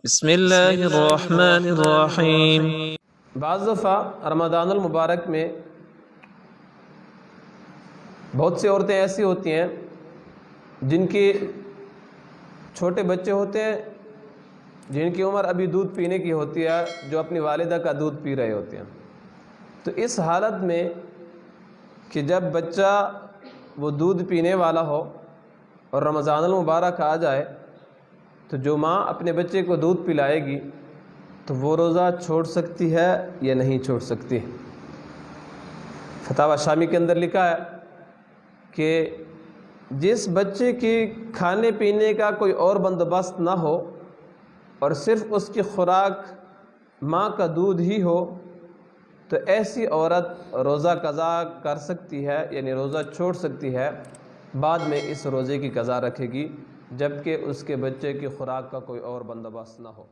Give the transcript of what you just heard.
بسم اللہ الرحمن الرحیم۔ بعض دفعہ رمضان المبارک میں بہت سی عورتیں ایسی ہوتی ہیں جن کے چھوٹے بچے ہوتے ہیں، جن کی عمر ابھی دودھ پینے کی ہوتی ہے، جو اپنی والدہ کا دودھ پی رہے ہوتے ہیں۔ تو اس حالت میں کہ جب بچہ وہ دودھ پینے والا ہو اور رمضان المبارک آ جائے تو جو ماں اپنے بچے کو دودھ پلائے گی تو وہ روزہ چھوڑ سکتی ہے یا نہیں چھوڑ سکتی؟ فتاوی شامی کے اندر لکھا ہے کہ جس بچے کی کھانے پینے کا کوئی اور بندوبست نہ ہو اور صرف اس کی خوراک ماں کا دودھ ہی ہو تو ایسی عورت روزہ قضا کر سکتی ہے، یعنی روزہ چھوڑ سکتی ہے، بعد میں اس روزے کی قضا رکھے گی جبکہ اس کے بچے کی خوراک کا کوئی اور بندوبست نہ ہو۔